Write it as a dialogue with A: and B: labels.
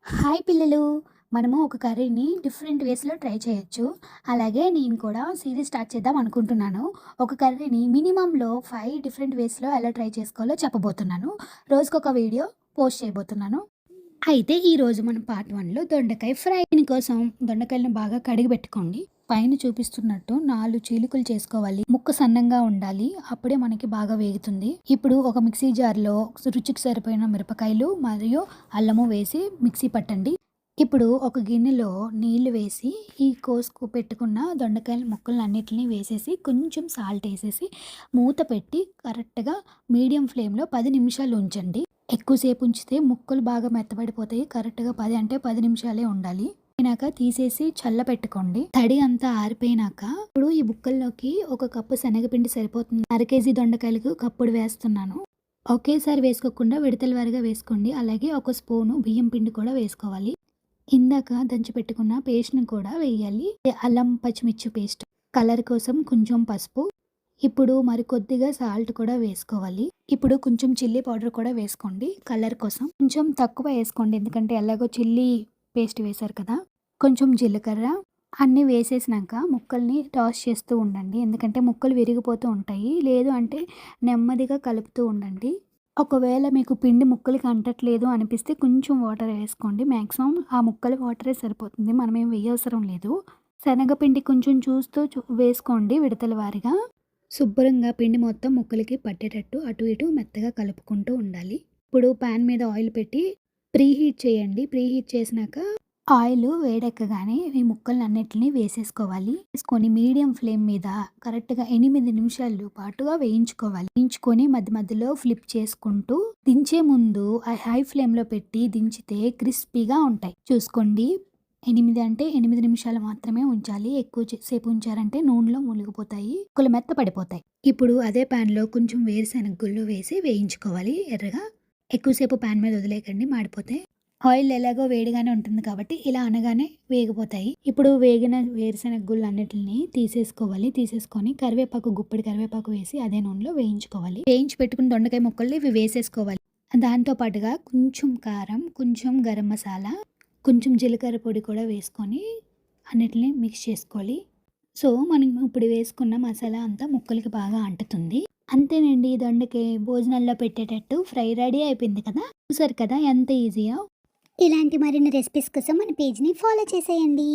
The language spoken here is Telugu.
A: హాయ్ పిల్లలు! మనము ఒక కర్రీని డిఫరెంట్ వేస్‌లో ట్రై చేయొచ్చు. అలాగే నేను కూడా సీరీస్ స్టార్ట్ చేద్దాం అనుకుంటున్నాను. ఒక కర్రీని మినిమమ్‌లో 5 డిఫరెంట్ వేస్‌లో ఎలా ట్రై చేసుకోవాలో చెప్పబోతున్నాను. రోజుకొక వీడియో పోస్ట్ చేయబోతున్నాను. అయితే ఈరోజు మనం పార్ట్ 1లో దొండకాయ ఫ్రై. దీనికోసం దొండకాయలను బాగా కడిగి పెట్టుకోండి. పైన చూపిస్తున్నట్టు 4 చీలికలు చేసుకోవాలి. ముక్క సన్నంగా ఉండాలి. అప్పుడే మనకి బాగా వేగుతుంది. ఇప్పుడు ఒక మిక్సీ జార్‌లో రుచికి సరిపోయిన మిరపకాయలు మరియు అల్లము వేసి మిక్సీ పట్టండి. ఇప్పుడు ఒక గిన్నెలో నీళ్లు వేసి ఈ కోసుకు పెట్టుకున్న దొండకాయల ముక్కలన్నిటిని వేసేసి కొంచెం సాల్ట్ వేసేసి మూత పెట్టి కరెక్ట్‌గా మీడియం ఫ్లేమ్‌లో 10 నిమిషాలు ఉంచండి. ఎక్కువసేపు ఉంచితే ముక్కలు బాగా మెత్తబడిపోతాయి. కరెక్ట్‌గా 10 అంటే 10 నిమిషాలే ఉండాలి. అయినాక తీసేసి చల్లబెట్టుకోండి. తడి అంతా ఆరిపోయినాక ఇప్పుడు ఈ ముక్కల్లోకి ఒక కప్పు శనగపిండి సరిపోతుంది. అర కేజీ దొండకాయలకు కప్పుడు వేస్తున్నాను. ఒకేసారి వేసుకోకుండా విడతల వారీగా వేసుకోండి. అలాగే ఒక స్పూను బియ్యం పిండి కూడా వేసుకోవాలి. ఇందాక దంచి పెట్టుకున్న పేస్ట్‌ని కూడా వేయాలి. అల్లం పచ్చిమిర్చి పేస్ట్, కలర్ కోసం కొంచెం పసుపు, ఇప్పుడు మరి కొద్దిగా సాల్ట్ కూడా వేసుకోవాలి. ఇప్పుడు కొంచెం చిల్లీ పౌడర్ కూడా వేసుకోండి కలర్ కోసం. కొంచెం తక్కువ వేసుకోండి ఎందుకంటే ఎలాగో చిల్లీ పేస్ట్ వేశారు కదా. కొంచెం జీలకర్ర అన్నీ వేసేసినాక ముక్కల్ని టాస్ చేస్తూ ఉండండి. ఎందుకంటే ముక్కలు విరిగిపోతూ ఉంటాయి. లేదు అంటే నెమ్మదిగా కలుపుతూ ఉండండి. ఒకవేళ మీకు పిండి ముక్కలకి అంటట్లేదు అనిపిస్తే కొంచెం వాటర్ వేసుకోండి. మ్యాక్సిమం ఆ ముక్కల వాటరే సరిపోతుంది. మనమేం వేయవసరం లేదు. శనగపిండి కొంచెం చూస్తూ వేసుకోండి విడతల వారీగా. శుభ్రంగా పిండి మొత్తం ముక్కలకి పట్టేటట్టు అటు ఇటు మెత్తగా కలుపుకుంటూ ఉండాలి. ఇప్పుడు పాన్ మీద ఆయిల్ పెట్టి ప్రీహీట్ చేయండి. ప్రీహీట్ చేసినాక ఆయిల్ వేడెక్కగానే ఈ ముక్కలన్నిటిని వేసేసుకోవాలి. వేసుకొని మీడియం ఫ్లేమ్ మీద కరెక్ట్‌గా 8 నిమిషాలు పాటుగా వేయించుకోవాలి. వేయించుకొని మధ్య మధ్యలో ఫ్లిప్ చేసుకుంటూ దించే ముందు హై ఫ్లేమ్‌లో పెట్టి దించితే క్రిస్పీగా ఉంటాయి. చూసుకోండి. 8 అంటే 8 నిమిషాలు మాత్రమే ఉంచాలి. ఎక్కువ సేపు ఉంచారంటే నూనెలో మునిగిపోతాయి. ముక్కలు మెత్త పడిపోతాయి. ఇప్పుడు అదే పాన్‌లో కొంచెం వేరుశెనగ గుళ్ళు వేసి వేయించుకోవాలి ఎర్రగా. ఎక్కువసేపు పాన్ మీద వదిలేయకండి మాడిపోతాయి. ఆయిల్ ఎలాగో వేడిగానే ఉంటుంది కాబట్టి ఇలా అనగానే వేగిపోతాయి. ఇప్పుడు వేగిన వేరుశెనగ గుళ్ళు అన్నిటిని తీసేసుకోవాలి. తీసేసుకొని కరివేపాకు గుప్పెడు కరివేపాకు వేసి అదే నూనెలో వేయించుకోవాలి. వేయించి పెట్టుకున్న దొండకాయ ముక్కల్ని ఇవి వేసేసుకోవాలి. దాంతో పాటుగా కొంచెం కారం, కొంచెం గరం మసాలా, కొంచెం జీలకర్ర పొడి కూడా వేసుకొని అన్నిటిని మిక్స్ చేసుకోవాలి. సో మనం ఇప్పుడు వేసుకున్న మసాలా అంతా ముక్కలకి బాగా అంటుతుంది. అంతేనండి, దొండకాయ భోజనాల్లో పెట్టేటట్టు ఫ్రై రెడీ అయిపోయింది కదా. చూసారు కదా ఎంత ఈజీయో.
B: ఇలాంటి మరిన్ని రెసిపీస్ కోసం మన పేజ్ని ఫాలో చేసేయండి.